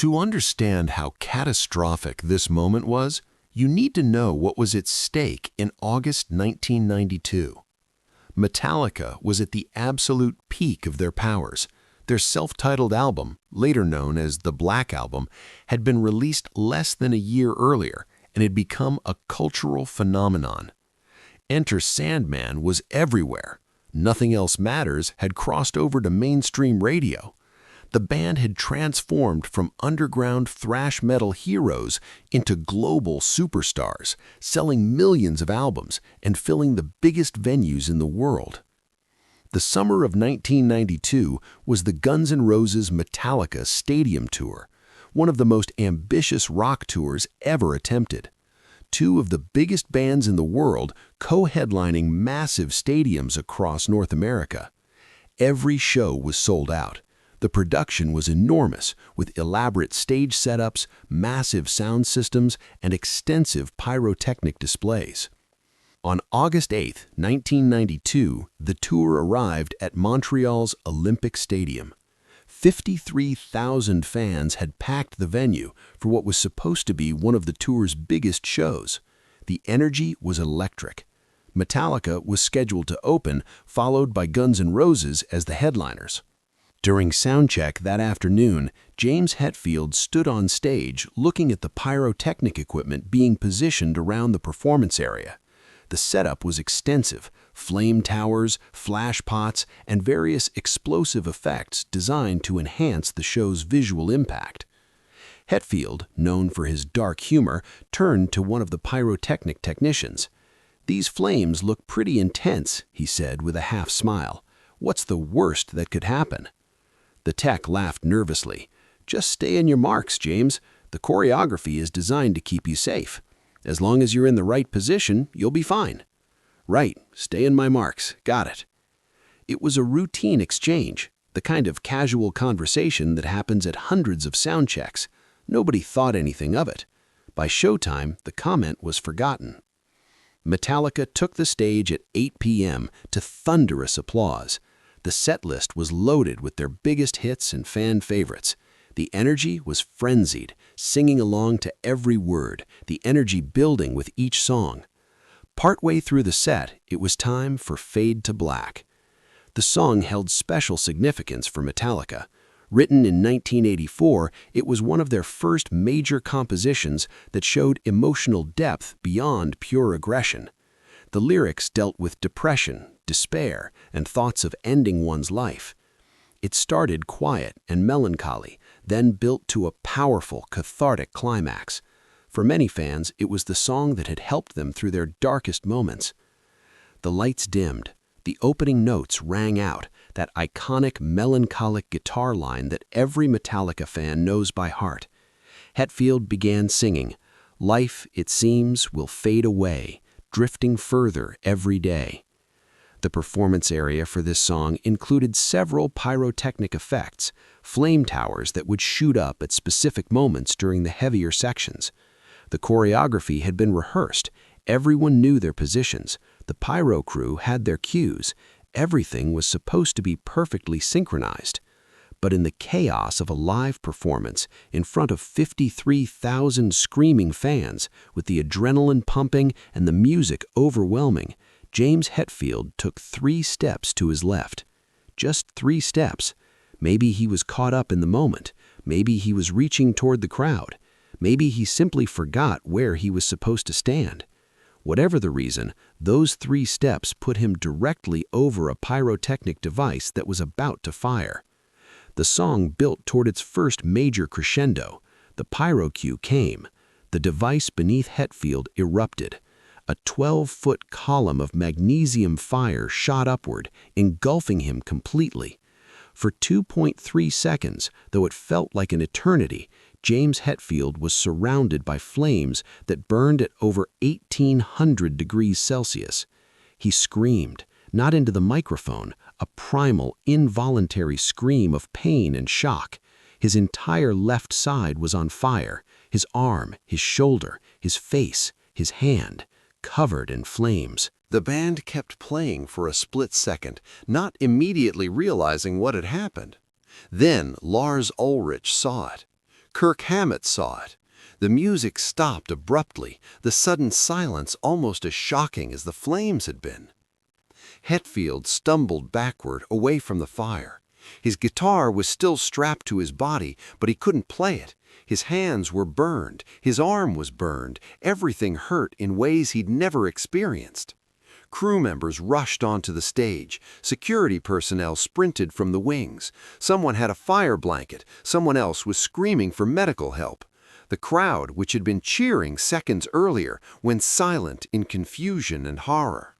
To understand how catastrophic this moment was, you need to know what was at stake in August 1992. Metallica was at the absolute peak of their powers. Their self-titled album, later known as the Black Album, had been released less than a year earlier and had become a cultural phenomenon. Enter Sandman was everywhere. Nothing Else Matters had crossed over to mainstream radio. The band had transformed from underground thrash metal heroes into global superstars, selling millions of albums and filling the biggest venues in the world. The summer of 1992 was the Guns N' Roses Metallica Stadium Tour, one of the most ambitious rock tours ever attempted. Two of the biggest bands in the world co-headlining massive stadiums across North America. Every show was sold out. The production was enormous, with elaborate stage setups, massive sound systems, and extensive pyrotechnic displays. On August 8, 1992, the tour arrived at Montreal's Olympic Stadium. 53,000 fans had packed the venue for what was supposed to be one of the tour's biggest shows. The energy was electric. Metallica was scheduled to open, followed by Guns N' Roses as the headliners. During soundcheck that afternoon, James Hetfield stood on stage looking at the pyrotechnic equipment being positioned around the performance area. The setup was extensive: flame towers, flash pots, and various explosive effects designed to enhance the show's visual impact. Hetfield, known for his dark humor, turned to one of the pyrotechnic technicians. "These flames look pretty intense," he said with a half smile. "What's the worst that could happen?" The tech laughed nervously. "Just stay in your marks, James. The choreography is designed to keep you safe. As long as you're in the right position, you'll be fine." "Right, stay in my marks. Got it." It was a routine exchange, the kind of casual conversation that happens at hundreds of sound checks. Nobody thought anything of it. By showtime, the comment was forgotten. Metallica took the stage at 8 p.m. to thunderous applause. The set list was loaded with their biggest hits and fan favorites. The energy was frenzied, singing along to every word, the energy building with each song. Partway through the set, it was time for Fade to Black. The song held special significance for Metallica. Written in 1984, it was one of their first major compositions that showed emotional depth beyond pure aggression. The lyrics dealt with depression, despair, and thoughts of ending one's life. It started quiet and melancholy, then built to a powerful, cathartic climax. For many fans, it was the song that had helped them through their darkest moments. The lights dimmed. The opening notes rang out, that iconic melancholic guitar line that every Metallica fan knows by heart. Hetfield began singing, "Life, it seems, will fade away, drifting further every day." The performance area for this song included several pyrotechnic effects, flame towers that would shoot up at specific moments during the heavier sections. The choreography had been rehearsed. Everyone knew their positions. The pyro crew had their cues. Everything was supposed to be perfectly synchronized. But in the chaos of a live performance, in front of 53,000 screaming fans, with the adrenaline pumping and the music overwhelming, James Hetfield took 3 steps to his left. Just 3 steps. Maybe he was caught up in the moment. Maybe he was reaching toward the crowd. Maybe he simply forgot where he was supposed to stand. Whatever the reason, those 3 steps put him directly over a pyrotechnic device that was about to fire. The song built toward its first major crescendo. The pyro cue came. The device beneath Hetfield erupted. A 12-foot column of magnesium fire shot upward, engulfing him completely. For 2.3 seconds, though it felt like an eternity, James Hetfield was surrounded by flames that burned at over 1,800 degrees Celsius. He screamed, not into the microphone, a primal, involuntary scream of pain and shock. His entire left side was on fire, his arm, his shoulder, his face, his hand, covered in flames. The band kept playing for a split second, not immediately realizing what had happened. Then Lars Ulrich saw it. Kirk Hammett saw it. The music stopped abruptly, the sudden silence almost as shocking as the flames had been. Hetfield stumbled backward away from the fire. His guitar was still strapped to his body, but he couldn't play it. His hands were burned, his arm was burned, everything hurt in ways he'd never experienced. Crew members rushed onto the stage. Security personnel sprinted from the wings. Someone had a fire blanket. Someone else was screaming for medical help. The crowd, which had been cheering seconds earlier, went silent in confusion and horror.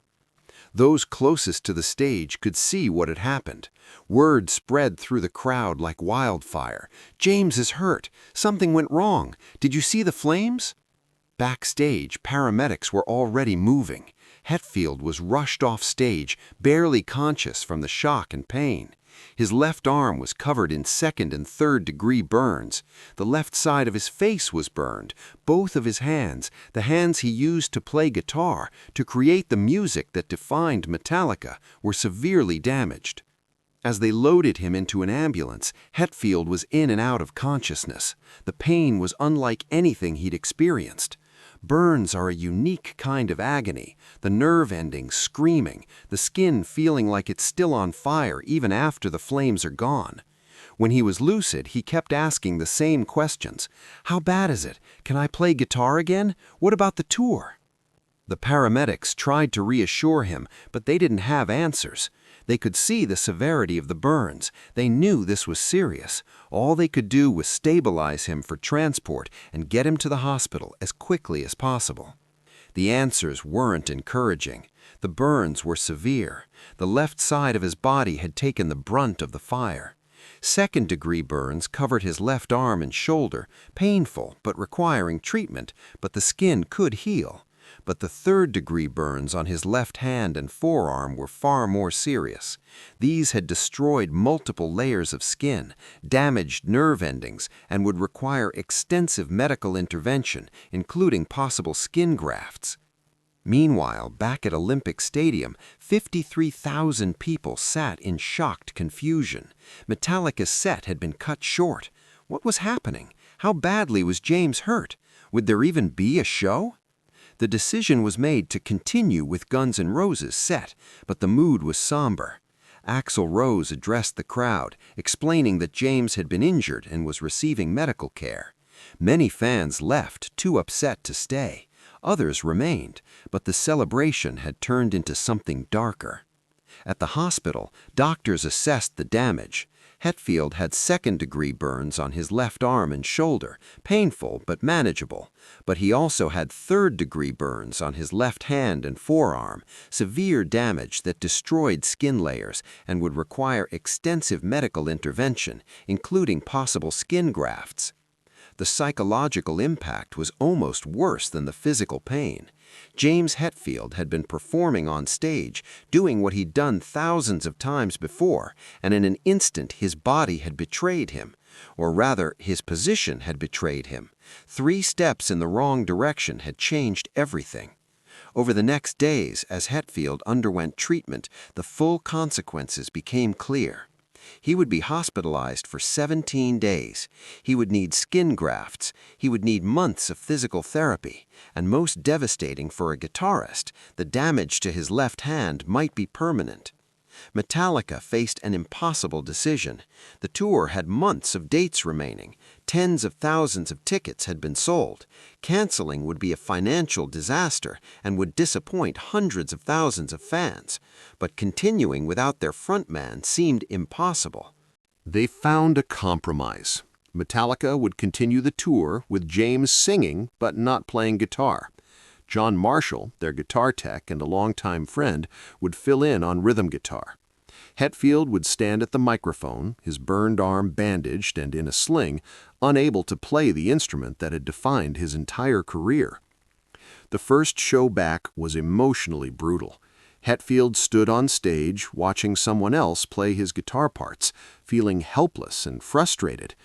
Those closest to the stage could see what had happened. Word spread through the crowd like wildfire. "James is hurt. Something went wrong. Did you see the flames?" Backstage, paramedics were already moving. Hetfield was rushed off stage, barely conscious from the shock and pain. His left arm was covered in second and third-degree burns. The left side of his face was burned. Both of his hands, the hands he used to play guitar, to create the music that defined Metallica, were severely damaged. As they loaded him into an ambulance, Hetfield was in and out of consciousness. The pain was unlike anything he'd experienced. Burns are a unique kind of agony, the nerve endings screaming, the skin feeling like it's still on fire even after the flames are gone. When he was lucid, he kept asking the same questions. "How bad is it? Can I play guitar again? What about the tour?" The paramedics tried to reassure him, but they didn't have answers. They could see the severity of the burns. They knew this was serious. All they could do was stabilize him for transport and get him to the hospital as quickly as possible. The answers weren't encouraging. The burns were severe. The left side of his body had taken the brunt of the fire. Second-degree burns covered his left arm and shoulder, painful but requiring treatment, but the skin could heal. But the third-degree burns on his left hand and forearm were far more serious. These had destroyed multiple layers of skin, damaged nerve endings, and would require extensive medical intervention, including possible skin grafts. Meanwhile, back at Olympic Stadium, 53,000 people sat in shocked confusion. Metallica's set had been cut short. What was happening? How badly was James hurt? Would there even be a show? The decision was made to continue with Guns N' Roses' set, but the mood was somber. Axl Rose addressed the crowd, explaining that James had been injured and was receiving medical care. Many fans left, too upset to stay. Others remained, but the celebration had turned into something darker. At the hospital, doctors assessed the damage. Hetfield had second-degree burns on his left arm and shoulder, painful but manageable. But he also had third-degree burns on his left hand and forearm, severe damage that destroyed skin layers and would require extensive medical intervention, including possible skin grafts. The psychological impact was almost worse than the physical pain. James Hetfield had been performing on stage, doing what he'd done thousands of times before, and in an instant his body had betrayed him. Or rather, his position had betrayed him. 3 steps in the wrong direction had changed everything. Over the next days, as Hetfield underwent treatment, the full consequences became clear. He would be hospitalized for 17 days. He would need skin grafts. He would need months of physical therapy. And most devastating for a guitarist, the damage to his left hand might be permanent. Metallica faced an impossible decision. The tour had months of dates remaining. Tens of thousands of tickets had been sold. Canceling would be a financial disaster and would disappoint hundreds of thousands of fans. But continuing without their frontman seemed impossible. They found a compromise. Metallica would continue the tour with James singing but not playing guitar. John Marshall, their guitar tech and a longtime friend, would fill in on rhythm guitar. Hetfield would stand at the microphone, his burned arm bandaged and in a sling, unable to play the instrument that had defined his entire career. The first show back was emotionally brutal. Hetfield stood on stage watching someone else play his guitar parts, feeling helpless and frustrated.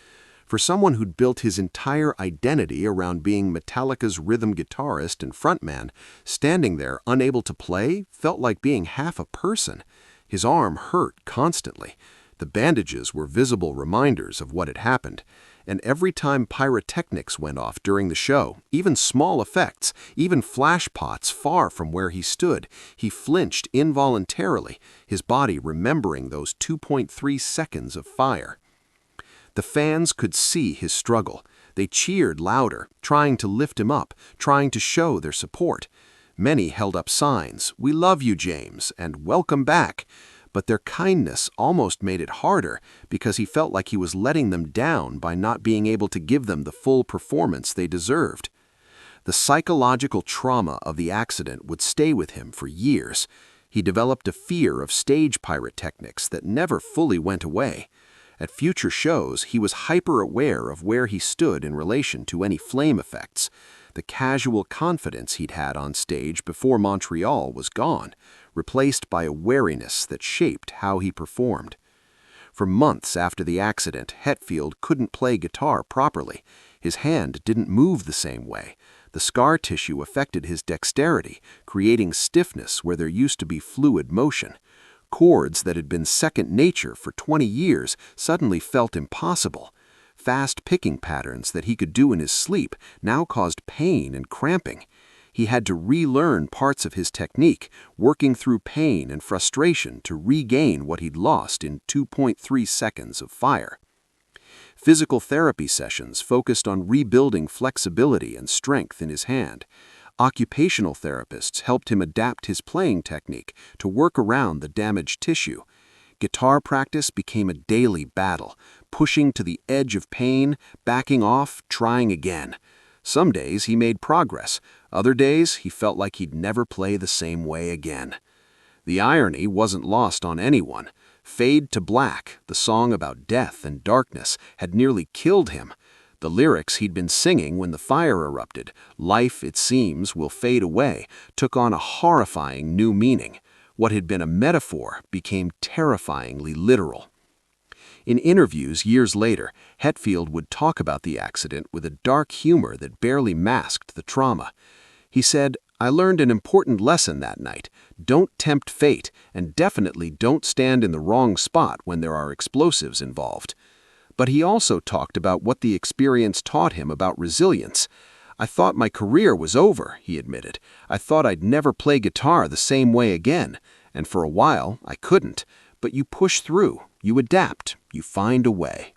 For someone who'd built his entire identity around being Metallica's rhythm guitarist and frontman, standing there unable to play felt like being half a person. His arm hurt constantly. The bandages were visible reminders of what had happened, And every time pyrotechnics went off during the show, even small effects, even flash pots far from where he stood, he flinched involuntarily, his body remembering those 2.3 seconds of fire. The fans could see his struggle. They cheered louder, trying to lift him up, trying to show their support. Many held up signs, "We love you, James," and "Welcome back." But their kindness almost made it harder because he felt like he was letting them down by not being able to give them the full performance they deserved. The psychological trauma of the accident would stay with him for years. He developed a fear of stage pyrotechnics that never fully went away. At future shows, he was hyper-aware of where he stood in relation to any flame effects. The casual confidence he'd had on stage before Montreal was gone, replaced by a wariness that shaped how he performed. For months after the accident, Hetfield couldn't play guitar properly. His hand didn't move the same way. The scar tissue affected his dexterity, creating stiffness where there used to be fluid motion. Chords that had been second nature for 20 years suddenly felt impossible. Fast picking patterns that he could do in his sleep now caused pain and cramping. He had to relearn parts of his technique, working through pain and frustration to regain what he'd lost in 2.3 seconds of fire. Physical therapy sessions focused on rebuilding flexibility and strength in his hand. Occupational therapists helped him adapt his playing technique to work around the damaged tissue. Guitar practice became a daily battle, pushing to the edge of pain, backing off, trying again. Some days he made progress. Other days he felt like he'd never play the same way again. The irony wasn't lost on anyone. "Fade to Black," the song about death and darkness, had nearly killed him. The lyrics he'd been singing when the fire erupted, "Life, it seems, will fade away," took on a horrifying new meaning. What had been a metaphor became terrifyingly literal. In interviews years later, Hetfield would talk about the accident with a dark humor that barely masked the trauma. He said, "I learned an important lesson that night. Don't tempt fate, and definitely don't stand in the wrong spot when there are explosives involved." But he also talked about what the experience taught him about resilience. "I thought my career was over," he admitted. "I thought I'd never play guitar the same way again. And for a while, I couldn't. But you push through, you adapt, you find a way."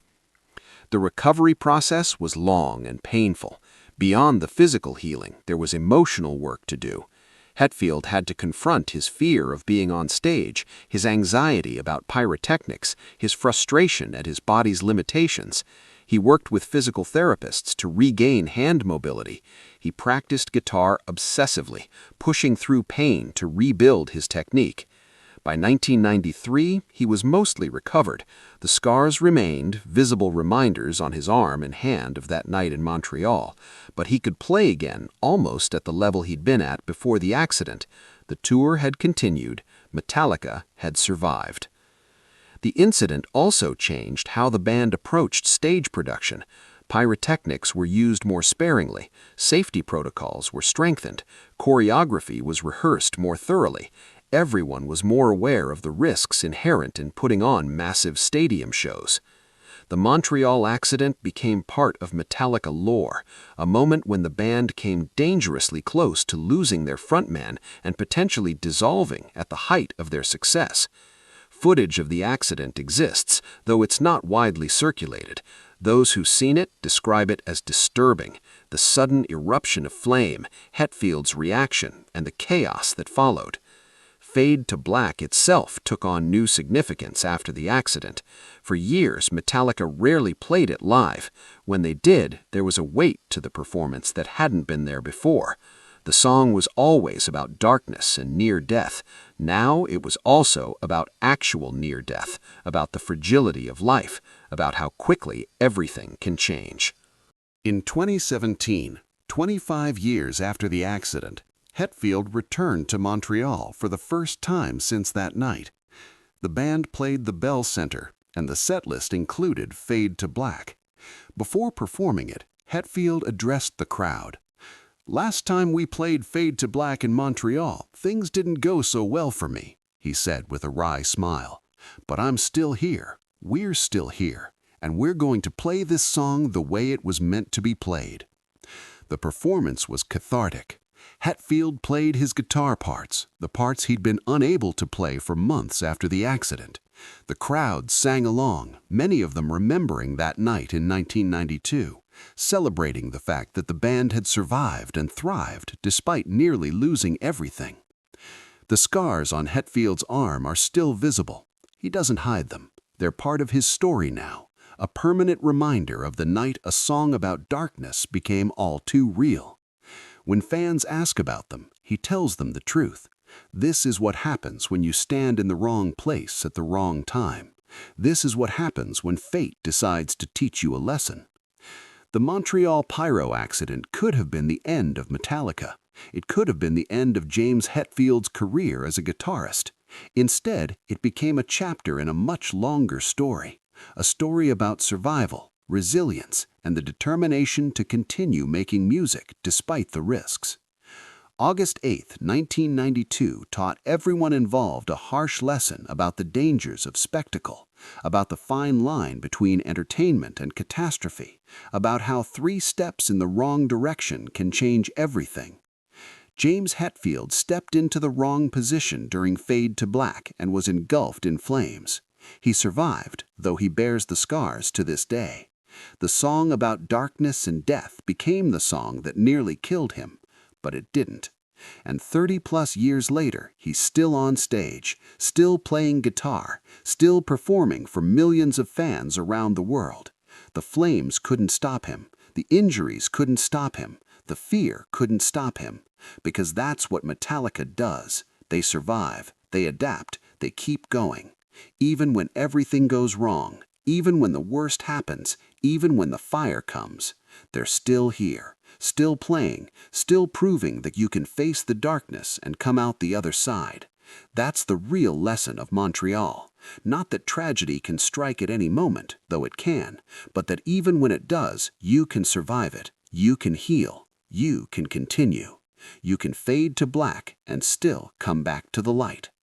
The recovery process was long and painful. Beyond the physical healing, there was emotional work to do. Hetfield had to confront his fear of being on stage, his anxiety about pyrotechnics, his frustration at his body's limitations. He worked with physical therapists to regain hand mobility. He practiced guitar obsessively, pushing through pain to rebuild his technique. By 1993, he was mostly recovered. The scars remained, visible reminders on his arm and hand of that night in Montreal, but he could play again almost at the level he'd been at before the accident. The tour had continued. Metallica had survived. The incident also changed how the band approached stage production. Pyrotechnics were used more sparingly, safety protocols were strengthened, choreography was rehearsed more thoroughly. Everyone was more aware of the risks inherent in putting on massive stadium shows. The Montreal accident became part of Metallica lore, a moment when the band came dangerously close to losing their frontman and potentially dissolving at the height of their success. Footage of the accident exists, though it's not widely circulated. Those who've seen it describe it as disturbing, the sudden eruption of flame, Hetfield's reaction, and the chaos that followed. Fade to Black itself took on new significance after the accident. For years, Metallica rarely played it live. When they did, there was a weight to the performance that hadn't been there before. The song was always about darkness and near death. Now it was also about actual near death, about the fragility of life, about how quickly everything can change. In 2017, 25 years after the accident, Hetfield returned to Montreal for the first time since that night. The band played the Bell Center, and the setlist included Fade to Black. Before performing it, Hetfield addressed the crowd. "Last time we played Fade to Black in Montreal, things didn't go so well for me," he said with a wry smile. "But I'm still here. We're still here. and we're going to play this song the way it was meant to be played. The performance was cathartic. Hetfield played his guitar parts, the parts he'd been unable to play for months after the accident. The crowd sang along, many of them remembering that night in 1992, celebrating the fact that the band had survived and thrived despite nearly losing everything. The scars on Hetfield's arm are still visible. He doesn't hide them. They're part of his story now, a permanent reminder of the night a song about darkness became all too real. When fans ask about them, he tells them the truth. This is what happens when you stand in the wrong place at the wrong time. This is what happens when fate decides to teach you a lesson. The Montreal pyro accident could have been the end of Metallica. It could have been the end of James Hetfield's career as a guitarist. Instead, it became a chapter in a much longer story, a story about survival, resilience, and the determination to continue making music despite the risks. August 8, 1992 taught everyone involved a harsh lesson about the dangers of spectacle, about the fine line between entertainment and catastrophe, about how 3 steps in the wrong direction can change everything. James Hetfield stepped into the wrong position during Fade to Black and was engulfed in flames. He survived, though he bears the scars to this day. The song about darkness and death became the song that nearly killed him, but it didn't. And 30-plus years later, he's still on stage, still playing guitar, still performing for millions of fans around the world. The flames couldn't stop him. The injuries couldn't stop him. The fear couldn't stop him. Because that's what Metallica does. They survive, they adapt, they keep going. Even when everything goes wrong, even when the worst happens, even when the fire comes, they're still here, still playing, still proving that you can face the darkness and come out the other side. That's the real lesson of Montreal. Not that tragedy can strike at any moment, though it can, but that even when it does, you can survive it, you can heal, you can continue. You can fade to black and still come back to the light.